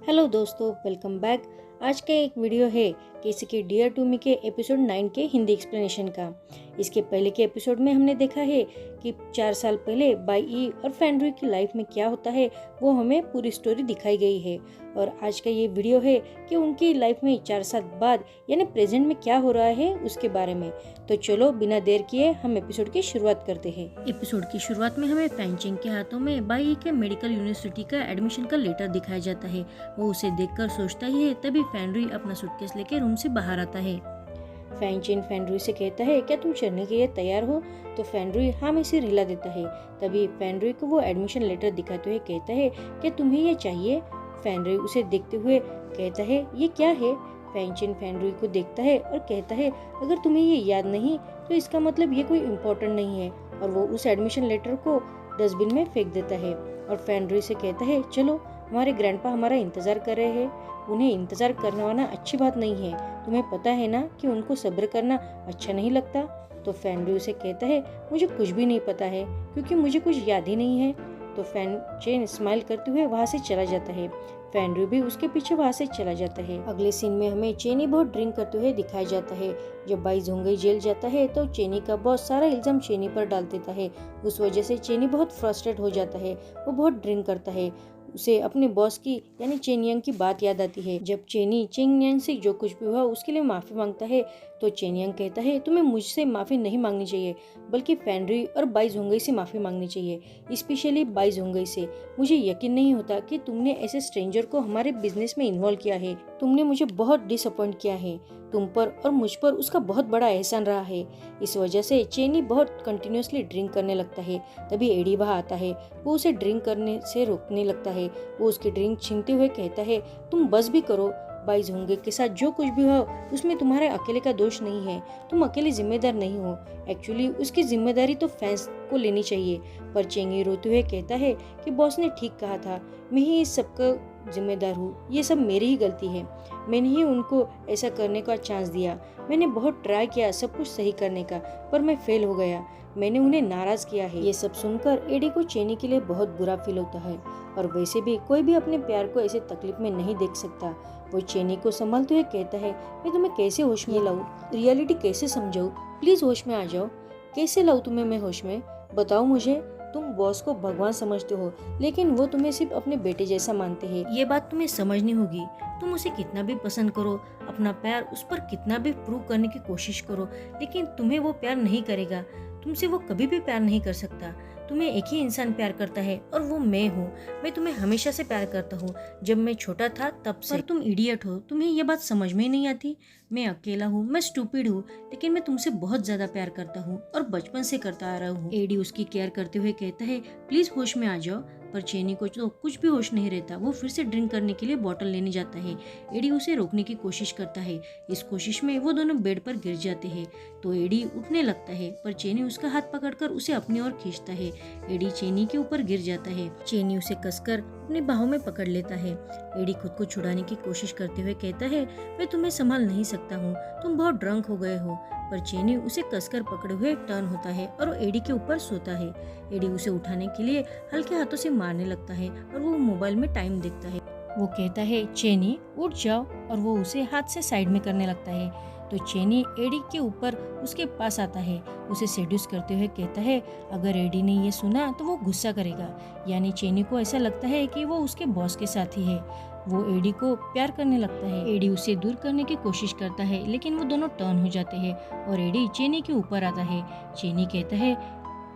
Hello दोस्तों, welcome back. आज का एक वीडियो है कैसे कि डियर टू मी के एपिसोड 9 के हिंदी एक्सप्लेनेशन का। इसके पहले के एपिसोड में हमने देखा है कि 4 साल पहले बाई ई और फैंड्री की लाइफ में क्या होता है, वो हमें पूरी स्टोरी दिखाई गई है। और आज का ये वीडियो है कि उनकी लाइफ में 4 साल बाद यानी प्रेजेंट में क्या हो रहा है उसके बारे में। तो चलो बिना देर किए हम एपिसोड की शुरुआत करते हैं। एपिसोड की शुरुआत में हमें फैंचिंग के हाथों में बाई ई के मेडिकल यूनिवर्सिटी का एडमिशन का लेटर दिखाया जाता है। वो उसे देखकर सोचता ही है, तभी फैंड्री अपना सूटकेस लेकर रूम से बाहर आता है। फैंचिन फैंड्री से कहता है, क्या तुम चलने के लिए तैयार हो? तो फैंड्री हाँ में सिर हिला देता है। तभी फैंड्री को वो एडमिशन लेटर दिखाते हुए कहता है, क्या तुम्हें ये चाहिए? फैंड्री उसे देखते हुए कहता है, ये क्या है? फैंचिन फैंड्री को देखता है और कहता है, अगर तुम्हें ये याद नहीं तो इसका मतलब ये कोई इम्पोर्टेंट नहीं है। और वो उस एडमिशन लेटर को डस्टबिन में फेंक देता है और फैंड्री से कहता है, चलो हमारे ग्रैंडपा हमारा इंतजार कर रहे हैं। उन्हें इंतजार करवाना अच्छी बात नहीं है। तुम्हें पता है ना कि उनको सब्र करना अच्छा नहीं लगता। तो फैंड्री उसे कहता है, मुझे कुछ भी नहीं पता है क्योंकि मुझे कुछ याद ही नहीं है। तो फैंचिन स्माइल करते हुए वहाँ से चला जाता है। फैंड्री भी उसके पीछे वहाँ से चला जाता है। अगले सीन में हमें चेनी बहुत ड्रिंक करते हुए दिखाया जाता है। जब बाई जोंगई जेल जाता है तो चेनी का बॉस सारा इल्जाम चेनी पर डाल देता है। उस वजह से चेनी बहुत फ्रस्ट्रेट हो जाता है। वो बहुत ड्रिंक करता है। उसे अपने बॉस की यानी चेन यांग की बात याद आती है। जब चेनी चेंग यांग से जो कुछ भी हुआ उसके लिए माफी मांगता है तो चेन यांग कहता है, तुम्हें मुझसे माफी नहीं मांगनी चाहिए बल्कि फैंड्री और बाई जोंगई से माफी मांगनी चाहिए, स्पेशली बाई जोंगई से। मुझे यकीन नहीं होता कि तुमने ऐसे स्ट्रेंजर को हमारे बिजनेस में इन्वॉल्व किया है। तुमने मुझे बहुत डिसअपॉइंट किया है। तुम पर और मुझ पर उसका बहुत बड़ा एहसान रहा है। इस वजह से चेनी बहुत कंटिन्यूसली ड्रिंक करने लगता है। तभी एडी वहाँ आता है। वो उसे ड्रिंक करने से रोकने लगता है। वो उसकी ड्रिंक छीनते हुए कहता है, तुम बस भी करो। बाई जोंगे के साथ जो कुछ भी हो उसमें तुम्हारे अकेले का दोष नहीं है। तुम अकेले जिम्मेदार नहीं हो। एक्चुअली उसकी जिम्मेदारी तो फैंस को लेनी चाहिए। पर चेंगी रोते हुए कहता है कि बॉस ने ठीक कहा था, मैं ही इस सबका जिम्मेदार हूँ। ये सब मेरी ही गलती है। मैंने ही उनको ऐसा करने का चांस दिया। मैंने बहुत ट्राई किया सब कुछ सही करने का, पर मैं फेल हो गया। मैंने उन्हें नाराज किया है। ये सब सुनकर एडी को चेनी के लिए बहुत बुरा फील होता है। और वैसे भी कोई भी अपने प्यार को ऐसे तकलीफ में नहीं देख सकता। वो चेनी को संभालते हुए कहता है, मैं तुम्हें कैसे होश में लाऊं? रियलिटी कैसे समझाऊं? प्लीज होश में आ जाओ। कैसे लाऊं तुम्हें मैं होश में? बताओ मुझे। तुम बॉस को भगवान समझते हो, लेकिन वो तुम्हें सिर्फ अपने बेटे जैसा मानते हैं। ये बात तुम्हें समझनी होगी। तुम उसे कितना भी पसंद करो, अपना प्यार उस पर कितना भी प्रूव करने की कोशिश करो, लेकिन तुम्हें वो प्यार नहीं करेगा। तुमसे वो कभी भी प्यार नहीं कर सकता। तुम्हें एक ही इंसान प्यार करता है और वो मैं हूँ। मैं तुम्हें हमेशा से प्यार करता हूँ, जब मैं छोटा था तब से। पर तुम इडियट हो, तुम्हें ये बात समझ में ही नहीं आती। मैं अकेला हूँ, मैं स्टूपिड हूँ, लेकिन मैं तुमसे बहुत ज्यादा प्यार करता हूँ और बचपन से करता आ रहा हूँ। एडी उसकी केयर करते हुए कहता है, प्लीज होश में आ जाओ। पर चेनी को तो कुछ भी होश नहीं रहता। वो फिर से ड्रिंक करने के लिए बोतल लेने जाता है। एडी उसे रोकने की कोशिश करता है। इस कोशिश में वो दोनों बेड पर गिर जाते हैं। तो एडी उठने लगता है, पर चेनी उसका हाथ पकड़कर उसे अपनी ओर खींचता है। एडी चेनी के ऊपर गिर जाता है। चेनी उसे कसकर अपनी बाहों में पकड़ लेता है। एडी खुद को छुड़ाने की कोशिश करते हुए कहता है, मैं तुम्हें संभाल नहीं सकता हूँ, तुम बहुत ड्रंक हो गए हो। पर चेनी उसे कसकर पकड़े हुए टर्न होता है और वो एडी के ऊपर सोता है। एडी उसे उठाने के लिए हल्के हाथों से मारने लगता है और वो मोबाइल में टाइम देखता है। वो कहता है, चेनी उठ जाओ, और वो उसे हाथ से साइड में करने लगता है। तो चेनी एडी के ऊपर उसके पास आता है। उसे सेड्यूस करते हुए कहता है, अगर एडी ने ये सुना तो वो गुस्सा करेगा। यानी चेनी को ऐसा लगता है कि वो उसके बॉस के साथ ही है। वो एडी को प्यार करने लगता है। एडी उसे दूर करने की कोशिश करता है, लेकिन वो दोनों टर्न हो जाते हैं और एडी चेनी के ऊपर आता है। चेनी कहता है,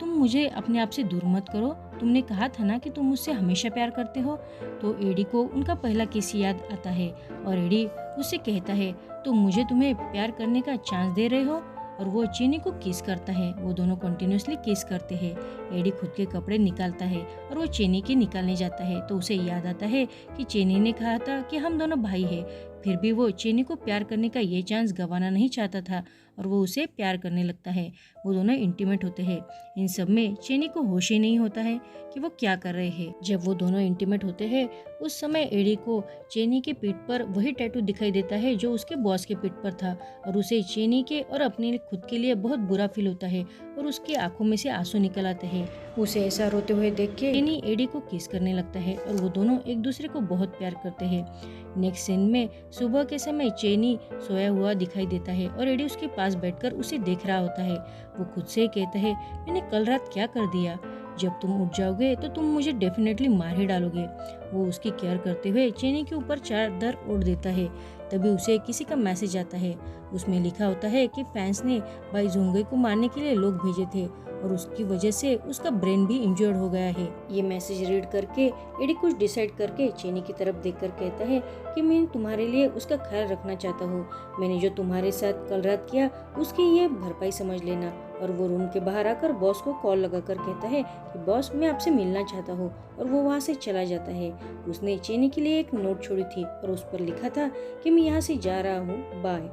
तुम मुझे अपने आप से दूर मत करो। तुमने कहा था ना कि तुम मुझसे हमेशा प्यार करते हो। तो एडी को उनका पहला किस याद आता है और एडी उससे कहता है, तुम मुझे तुम्हें प्यार करने का चांस दे रहे हो? और वो चेनी को किस करता है। वो दोनों कंटिन्यूसली किस करते हैं। एडी खुद के कपड़े निकालता है और वो चेनी के निकालने जाता है। तो उसे याद आता है कि चेनी ने कहा था कि हम दोनों भाई हैं। फिर भी वो चेनी को प्यार करने का ये चांस गंवाना नहीं चाहता था और वो उसे प्यार करने लगता है। वो दोनों इंटीमेट होते हैं। इन सब में चेनी को होश ही नहीं होता है कि वो क्या कर रहे हैं। जब वो दोनों इंटीमेट होते हैं उस समय एडी को चेनी के पीठ पर वही टैटू दिखाई देता है जो उसके बॉस के पीठ पर था और उसे चेनी के और अपने खुद के लिए बहुत बुरा फील होता है और उसकी आंखों में से आंसू निकल आते हैं। उसे ऐसा रोते हुए देख के चेनी एडी को किस करने लगता है और वो दोनों एक दूसरे को बहुत प्यार करते हैं। नेक्स्ट सीन में सुबह के समय चेनी सोया हुआ दिखाई देता है और एडी उसके पास बैठकर उसे देख रहा होता है। वो खुद से कहता है, मैंने कल रात क्या कर दिया? जब तुम उठ जाओगे तो तुम मुझे डेफिनेटली मार ही डालोगे। वो उसकी केयर करते हुए चेनी के ऊपर चादर ओढ़ देता है। तभी उसे किसी का मैसेज आता है। उसमें लिखा होता है कि फैंस ने भाई जोंगे को मारने के लिए लोग भेजे थे और उसकी वजह से उसका ब्रेन भी इंजर्ड हो गया है। ये मैसेज रीड करके एडी कुछ डिसाइड करके चेनी की तरफ देखकर कहता है कि मैं तुम्हारे लिए उसका ख्याल रखना चाहता हूँ। मैंने जो तुम्हारे साथ कल रात किया उसकी ये भरपाई समझ लेना। और वो रूम के बाहर आकर बॉस को कॉल लगाकर कहता है कि बॉस मैं आपसे मिलना चाहता हूँ और वो वहाँ से चला जाता है। उसने चेनी के लिए एक नोट छोड़ी थी और उस पर लिखा था कि मैं यहाँ से जा रहा हूँ, बाय।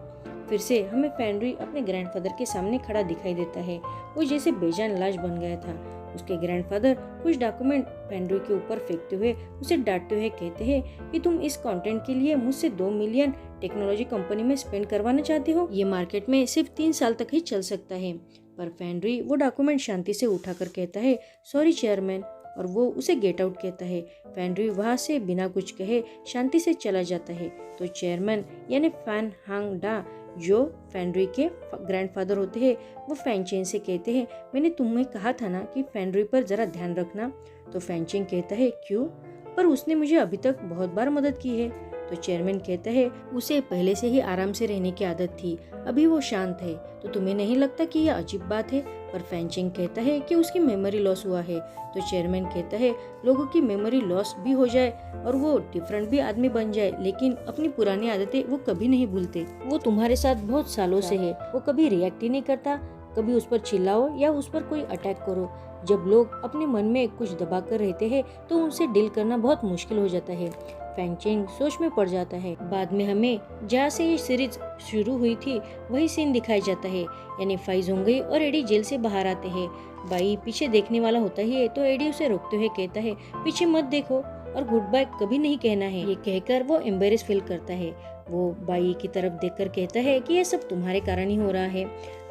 फिर से हमें फेनरी अपने ग्रैंडफादर के सामने खड़ा दिखाई देता है। वो जैसे बेजान लाश बन गया था। उसके ग्रैंडफादर कुछ डॉक्यूमेंट फेनरी के ऊपर फेंकते हुए उसे डांटते हुए कहते हैं कि तुम इस कंटेंट के लिए मुझसे 2 मिलियन टेक्नोलॉजी कंपनी में स्पेंड करवाना चाहते हो। ये मार्केट में सिर्फ 3 साल तक ही चल सकता है। पर फेनरी वो डॉक्यूमेंट शांति से उठाकर कहता है, सॉरी चेयरमैन, और वो उसे गेट आउट कहता है। फेनरी वहाँ से बिना कुछ कहे शांति से चला जाता है। तो चेयरमैन यानी फैन हांग डा जो फेनरी के ग्रैंडफादर होते हैं वो फैनचेन से कहते हैं, मैंने तुम्हें कहा था ना कि फेनरी पर जरा ध्यान रखना। तो फैनचेन कहता है, क्यों? पर उसने मुझे अभी तक बहुत बार मदद की है। तो चेयरमैन कहता है, उसे पहले से ही आराम से रहने की आदत थी, अभी वो शांत है, तो तुम्हें नहीं लगता कि यह अजीब बात है? पर फैनचिंग कहता है कि उसकी मेमोरी लॉस हुआ है। तो चेयरमैन कहता है, लोगों की मेमोरी लॉस भी हो जाए और वो डिफरेंट भी आदमी बन जाए, लेकिन अपनी पुरानी आदतें वो कभी नहीं भूलते। वो तुम्हारे साथ बहुत सालों से है, वो कभी रिएक्ट ही नहीं करता। कभी उस पर चिल्लाओ या उस पर कोई अटैक करो। जब लोग अपने मन में कुछ दबा कर रहते हैं तो उनसे डील करना बहुत मुश्किल हो जाता है। फैनचिंग सोच में पड़ जाता है। बाद में हमें जहाँ से ये सीरीज शुरू हुई थी वही सीन दिखाया जाता है, यानी फाई जोंगे और एडी जेल से बाहर आते हैं। बाई पीछे देखने वाला होता ही है तो एडी उसे रोकते हुए कहता है, पीछे मत देखो और गुड बाय कभी नहीं कहना है। ये कहकर वो एम्बेरेस फील करता है। वो बाई की तरफ देखकर कहता है कि ये सब तुम्हारे कारण ही हो रहा है।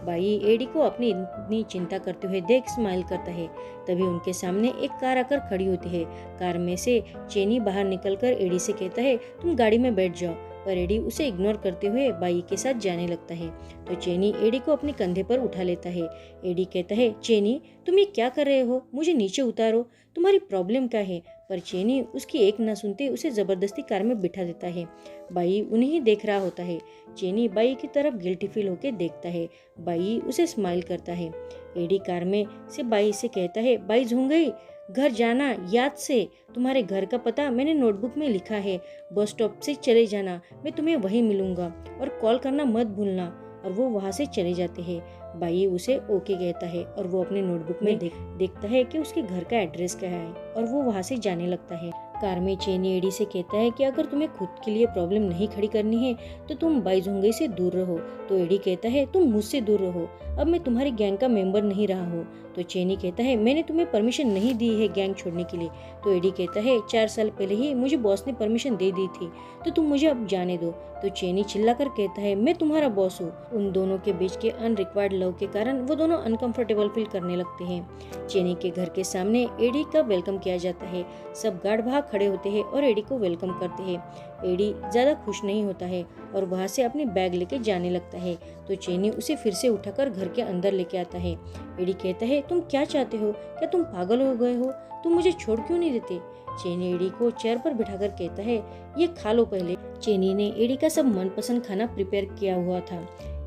बाई एडी को अपनी इतनी चिंता करते हुए देख स्माइल करता है। तभी उनके सामने एक कार आकर खड़ी होती है। कार में से चेनी बाहर निकलकर एडी से कहता है, तुम गाड़ी में बैठ जाओ। पर एडी उसे इग्नोर करते हुए बाई के साथ जाने लगता है। तो चेनी एडी को अपने कंधे पर उठा लेता है। एडी कहता है, चेनी तुम ये क्या कर रहे हो? मुझे नीचे उतारो, तुम्हारी प्रॉब्लम क्या है? पर चेनी उसकी एक न सुनते उसे जबरदस्ती कार में बिठा देता है। बाई उन्हें ही देख रहा होता है। चेनी बाई की तरफ गिल्टी फील होकर देखता है। बाई उसे स्माइल करता है। एडी कार में से बाई से कहता है, बाई झूंगई घर जाना याद से, तुम्हारे घर का पता मैंने नोटबुक में लिखा है, बस स्टॉप से चले जाना, मैं तुम्हें वहीं मिलूंगा और कॉल करना मत भूलना। और वो वहाँ से चले जाते हैं। बाई उसे ओके कहता है और वो अपने नोटबुक में देखता है कि उसके घर का एड्रेस क्या है और वो वहाँ से जाने लगता है। कार में चेनी एडी से कहता है कि अगर तुम्हें खुद के लिए प्रॉब्लम नहीं खड़ी करनी है तो तुम बाई झुंगई से दूर रहो। तो एडी कहता है, तुम मुझसे दूर रहो, अब मैं तुम्हारी गैंग का मेंबर नहीं रहा हूँ। तो चेनी कहता है, मैंने तुम्हें परमिशन नहीं दी है गैंग छोड़ने के लिए। तो एडी कहता है, 4 साल पहले ही मुझे बॉस ने परमिशन दे दी थी, तो तुम मुझे अब जाने दो। तो चेनी चिल्लाकर कहता है, मैं तुम्हारा बॉस हूँ। उन दोनों के बीच के अनरिक्वायर्ड लव के कारण वो दोनों अनकंफर्टेबल फील करने लगते हैं। चेनी के घर के सामने एडी का वेलकम किया जाता है। सब गार्ड वहाँ खड़े होते हैं और एडी को वेलकम करते हैं। एडी ज्यादा खुश नहीं होता है और वहाँ से अपनी बैग लेके जाने लगता है। तो चेनी उसे फिर से उठाकर घर के अंदर लेके आता है। एडी कहता है, तुम क्या चाहते हो? क्या तुम पागल हो गए हो? तुम मुझे छोड़ क्यों नहीं देते? चेनी एडी को चेयर पर बिठाकर कहता है, ये खा लो पहले। चेनी ने एडी का सब मनपसंद खाना प्रिपेयर किया हुआ था।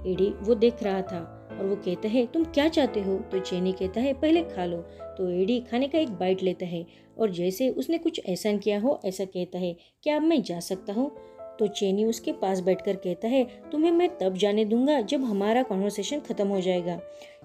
एडी वो देख रहा था और वो कहता है, तुम क्या चाहते हो? तो चेनी कहता है, पहले खा लो। तो एडी खाने का एक बाइट लेता है और जैसे उसने कुछ एहसान किया हो ऐसा कहता है, क्या अब मैं जा सकता हूँ? तो चेनी उसके पास बैठकर कहता है, तुम्हें मैं तब जाने दूंगा जब हमारा कॉन्वर्सेशन खत्म हो जाएगा।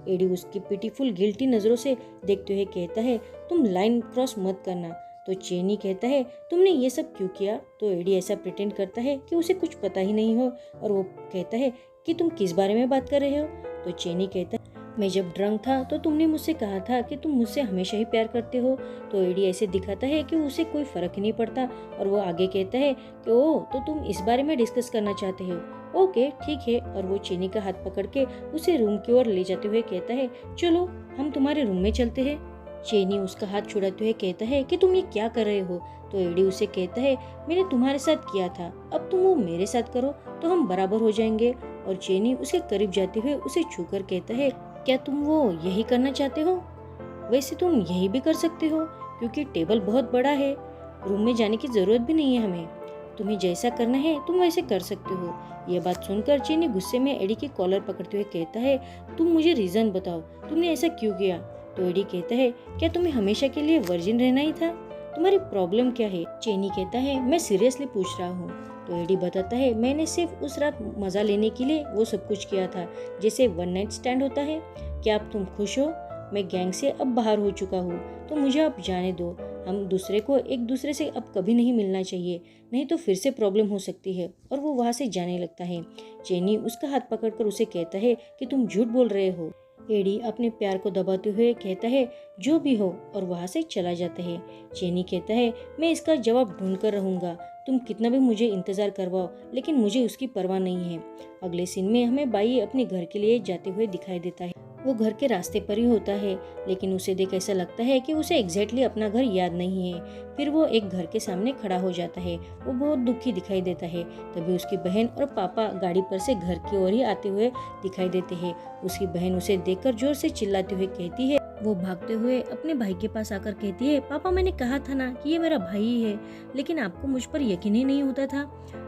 एडी उसकी पिटीफुल गिल्टी नजरों से देखते हुए कहता है, तुम लाइन क्रॉस मत करना। तो चेनी कहता है तुमने ये सब क्यों किया। तो एडी ऐसा प्रिटेंड करता है कि उसे कुछ पता ही नहीं हो और वो कहता है कि तुम किस बारे में बात कर रहे हो। तो चेनी कहता है मैं जब ड्रंक था तो तुमने मुझसे कहा था कि तुम मुझसे हमेशा ही प्यार करते हो। तो एडी ऐसे दिखाता है कि उसे कोई फर्क ही नहीं पड़ता और वो आगे कहता है कि ओह तो तुम इस बारे में डिस्कस करना चाहते हो, ओके ठीक है। और वो चेनी का हाथ पकड़ के उसे रूम की ओर ले जाते हुए कहता है चलो हम तुम्हारे रूम में चलते हैं। चेनी उसका हाथ छुड़ाते हुए कहता है कि तुम ये क्या कर रहे हो। तो एडी उसे कहता है मैंने तुम्हारे साथ किया था, अब तुम वो मेरे साथ करो तो हम बराबर हो जाएंगे। और चेनी उसके करीब जाते हुए उसे छूकर कहता है क्या तुम वो यही करना चाहते हो? वैसे तुम यही भी कर सकते हो क्योंकि टेबल बहुत बड़ा है, रूम में जाने की जरूरत भी नहीं है हमें, तुम्हें जैसा करना है तुम वैसे कर सकते हो। यह बात सुनकर चेनी गुस्से में एडी की कॉलर पकड़ते हुए कहता है तुम मुझे रीजन बताओ, तुमने ऐसा क्यों किया। तो एडी कहता है क्या तुम्हें हमेशा के लिए वर्जिन रहना ही था, तुम्हारी प्रॉब्लम क्या है। चेनी कहता है मैं सीरियसली पूछ रहा हूँ। तो एडी बताता है मैंने सिर्फ उस रात मजा लेने के लिए वो सब कुछ किया था, जैसे वन नाइट स्टैंड होता है। क्या अब तुम खुश हो? मैं गैंग से अब बाहर हो चुका हूँ तो मुझे अब जाने दो, हम दूसरे को एक दूसरे से अब कभी नहीं मिलना चाहिए, नहीं तो फिर से प्रॉब्लम हो सकती है। और वो वहाँ से जाने लगता है। चेनी उसका हाथ पकड़कर उसे कहता है कि तुम झूठ बोल रहे हो। एडी अपने प्यार को दबाते हुए कहता है जो भी हो और वहाँ से चला जाता है। चेनी कहता है मैं इसका जवाब ढूंढ कर रहूंगा, तुम कितना भी मुझे इंतजार करवाओ लेकिन मुझे उसकी परवाह नहीं है। अगले सीन में हमें बाई अपने घर के लिए जाते हुए दिखाई देता है। वो घर के रास्ते पर ही होता है लेकिन उसे देख ऐसा लगता है कि उसे एग्जैक्टली अपना घर याद नहीं है। फिर वो एक घर के सामने खड़ा हो जाता है, वो बहुत दुखी दिखाई देता है। तभी उसकी बहन और पापा गाड़ी पर से घर की ओर ही आते हुए दिखाई देते हैं। उसकी बहन उसे देखकर जोर से चिल्लाते हुए कहती है, वो भागते हुए अपने भाई के पास आकर कहती है पापा मैंने कहा था ना कि ये मेरा भाई है, लेकिन आपको मुझ पर यकीन ही नहीं होता था।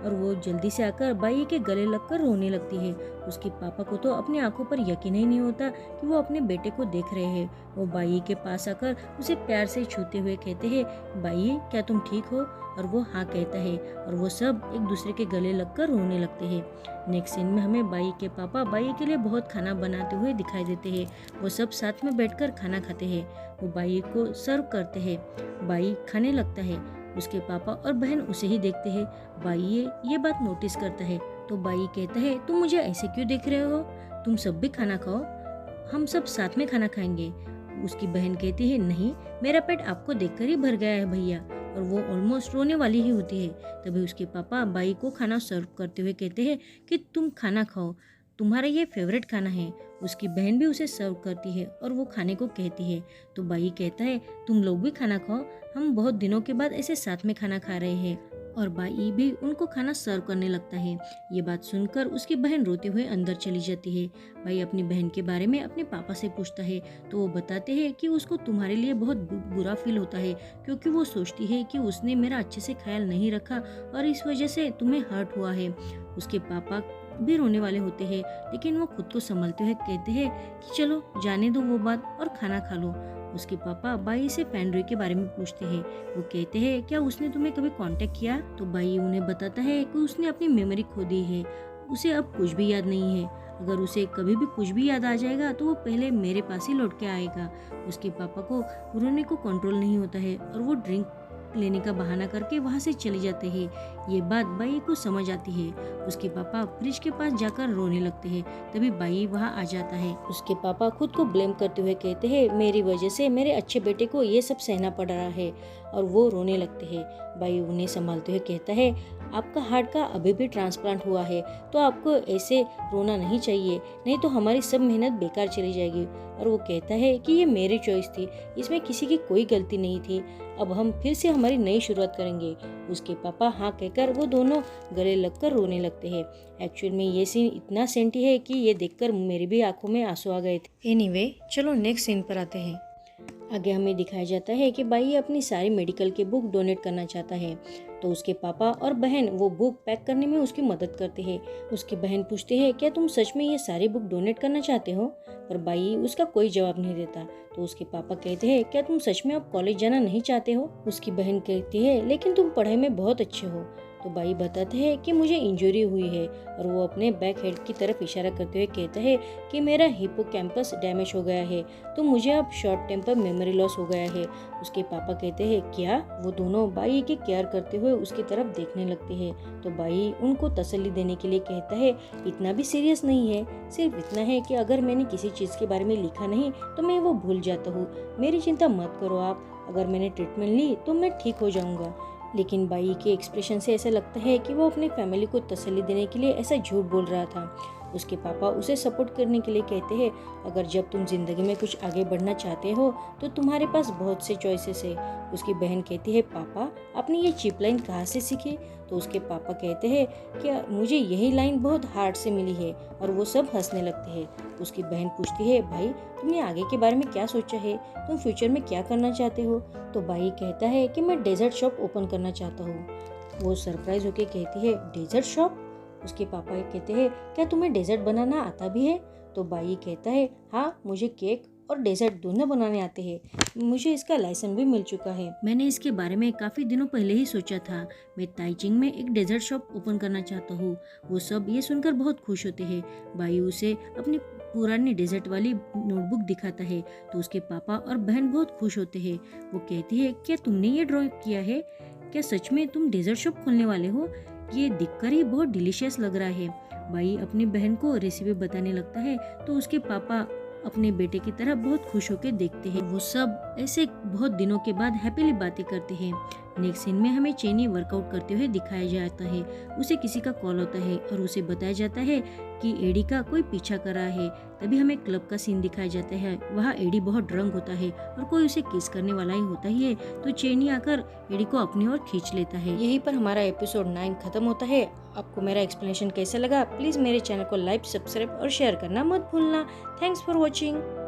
और वो जल्दी से आकर बाई के गले लगकर रोने लगती है। उसके पापा को तो अपनी आंखों पर यकीन ही नहीं होता कि वो अपने बेटे को देख रहे हैं। वो बाई के पास आकर उसे प्यार से छूते हुए कहते हैं बाई क्या तुम ठीक हो। और वो हाँ कहता है और वो सब एक दूसरे के गले लगकर रोने लगते हैं। नेक्स्ट सीन में हमें बाई के पापा बाई के लिए बहुत खाना बनाते हुए दिखाई देते हैं। वो सब साथ में बैठकर खाना खाते हैं। वो बाई को सर्व करते हैं। बाई खाने लगता है। उसके पापा और बहन उसे ही देखते हैं। बाई ये बात नोटिस करता है तो बाई कहता है तुम मुझे ऐसे क्यों देख रहे हो, तुम सब भी खाना खाओ, हम सब साथ में खाना खाएंगे। उसकी बहन कहती है नहीं, मेरा पेट आपको देखकर ही भर गया है भैया। और वो ऑलमोस्ट रोने वाली ही होती है। तभी उसके पापा बाई को खाना सर्व करते हुए कहते हैं कि तुम खाना खाओ, तुम्हारा ये फेवरेट खाना है। उसकी बहन भी उसे सर्व करती है और वो खाने को कहती है। तो बाई कहता है तुम लोग भी खाना खाओ, हम बहुत दिनों के बाद ऐसे साथ में खाना खा रहे हैं। और बाई भी उनको खाना सर्व करने लगता है। ये बात सुनकर उसकी बहन रोते हुए अंदर चली जाती है। बाई अपनी बहन के बारे में अपने पापा से पूछता है तो वो बताते हैं कि उसको तुम्हारे लिए बहुत बुरा फील होता है क्योंकि वो सोचती है कि उसने मेरा अच्छे से ख्याल नहीं रखा और इस वजह से तुम्हें हर्ट हुआ है। उसके पापा भी रोने वाले होते हैं लेकिन वो खुद को संभलते हुए कहते हैं कि चलो जाने दो वो बात और खाना खा लो। उसके पापा बाई से फैंड्री के बारे में पूछते हैं। वो कहते हैं क्या उसने तुम्हें कभी कांटेक्ट किया। तो बाई उन्हें बताता है कि उसने अपनी मेमोरी खो दी है, उसे अब कुछ भी याद नहीं है। अगर उसे कभी भी कुछ भी याद आ जाएगा तो वो पहले मेरे पास ही लौट के आएगा। उसके पापा को रोने को कंट्रोल नहीं होता है और वो ड्रिंक लेने का बहाना करके वहाँ से चले जाते हैं। ये बात बाई को समझ आती है। उसके पापा फ्रिज के पास जाकर रोने लगते हैं। तभी बाई वहाँ आ जाता है। उसके पापा खुद को ब्लेम करते हुए कहते हैं मेरी वजह से मेरे अच्छे बेटे को ये सब सहना पड़ रहा है और वो रोने लगते हैं। बाई उन्हें संभालते हुए कहता है आपका हार्ट का अभी भी ट्रांसप्लांट हुआ है तो आपको ऐसे रोना नहीं चाहिए, नहीं तो हमारी सब मेहनत बेकार चली जाएगी। और वो कहता है कि ये मेरी चॉइस थी, इसमें किसी की कोई गलती नहीं थी, अब हम फिर से हमारी नई शुरुआत करेंगे। उसके पापा हाँ कहकर वो दोनों गले लगकर रोने लगते हैं। एक्चुअल में ये सीन इतना सेंटी है कि ये देखकर मेरी भी आंखों में आंसू आ गए थे। एनीवे चलो नेक्स्ट सीन पर आते हैं। आगे हमें दिखाया जाता है कि बाई अपनी सारी मेडिकल की बुक डोनेट करना चाहता है तो उसके पापा और बहन वो बुक पैक करने में उसकी मदद करते हैं। उसकी बहन पूछती है क्या तुम सच में ये सारी बुक डोनेट करना चाहते हो, पर बाई उसका कोई जवाब नहीं देता। तो उसके पापा कहते हैं क्या तुम सच में अब कॉलेज जाना नहीं चाहते हो। उसकी बहन कहती है लेकिन तुम पढ़ाई में बहुत अच्छे हो, तो बाई बताते हैं कि मुझे इंजरी हुई है और वो अपने बैक हेड की तरफ इशारा करते हुए कहता है कि मेरा हिपोकैम्पस डैमेज हो गया है, तो मुझे अब शॉर्ट टेम्पर मेमोरी लॉस हो गया है। उसके पापा कहते हैं क्या? वो दोनों बाई की केयर करते हुए उसकी तरफ देखने लगते हैं। तो बाई उनको तसल्ली देने के लिए कहता है इतना भी सीरियस नहीं है, सिर्फ इतना है कि अगर मैंने किसी चीज़ के बारे में लिखा नहीं तो मैं वो भूल जाता हूँ, मेरी चिंता मत करो आप, अगर मैंने ट्रीटमेंट ली तो मैं ठीक हो जाऊँगा। लेकिन बाई के एक्सप्रेशन से ऐसा लगता है कि वो अपनी फैमिली को तसल्ली देने के लिए ऐसा झूठ बोल रहा था। उसके पापा उसे सपोर्ट करने के लिए कहते हैं अगर जब तुम जिंदगी में कुछ आगे बढ़ना चाहते हो तो तुम्हारे पास बहुत से चॉइसेस है। उसकी बहन कहती है पापा आपने ये चीप लाइन कहाँ से सीखी? तो उसके पापा कहते हैं कि मुझे यही लाइन बहुत हार्ट से मिली है, और वो सब हंसने लगते हैं। उसकी बहन पूछती है भाई तुमने आगे के बारे में क्या सोचा है, तुम फ्यूचर में क्या करना चाहते हो? तो भाई कहता है कि मैं डेजर्ट शॉप ओपन करना चाहता हूँ। वो सरप्राइज होके कहती है डेजर्ट शॉप? उसके पापा कहते हैं क्या तुम्हें डेजर्ट बनाना आता भी है? तो बाई कहता है हाँ मुझे केक और डेजर्ट दोनों बनाने आते हैं, मुझे इसका लाइसेंस भी मिल चुका है। मैंने इसके बारे में काफ़ी दिनों पहले ही सोचा था, मैं ताइचिंग में एक डेजर्ट शॉप ओपन करना चाहता हूँ। वो सब ये सुनकर बहुत खुश होते हैं। बाई उसे अपनी पुरानी डेजर्ट वाली नोटबुक दिखाता है तो उसके पापा और बहन बहुत खुश होते हैं। वो कहती है क्या तुमने ये ड्रॉइंग किया है? क्या सच में तुम डेजर्ट शॉप खोलने वाले हो? ये दिखकर ही बहुत डिलीशियस लग रहा है। बाई अपनी बहन को रेसिपी बताने लगता है तो उसके पापा अपने बेटे की तरफ बहुत खुश होकर देखते हैं। वो सब ऐसे बहुत दिनों के बाद हैप्पीली बातें करते हैं। नेक्स्ट सीन में हमें चेनी वर्कआउट करते हुए दिखाया जाता है। उसे किसी का कॉल होता है और उसे बताया जाता है कि एडी का कोई पीछा कर रहा है। तभी हमें क्लब का सीन दिखाया जाता है। वहाँ एडी बहुत ड्रंक होता है और कोई उसे किस करने वाला ही होता ही है, तो चेनी आकर एडी को अपनी ओर खींच लेता है। यहीं पर हमारा एपिसोड 9 खत्म होता है। आपको मेरा एक्सप्लेनेशन कैसा लगा? प्लीज मेरे चैनल को लाइक, सब्सक्राइब और शेयर करना मत भूलना। Thanks for watching.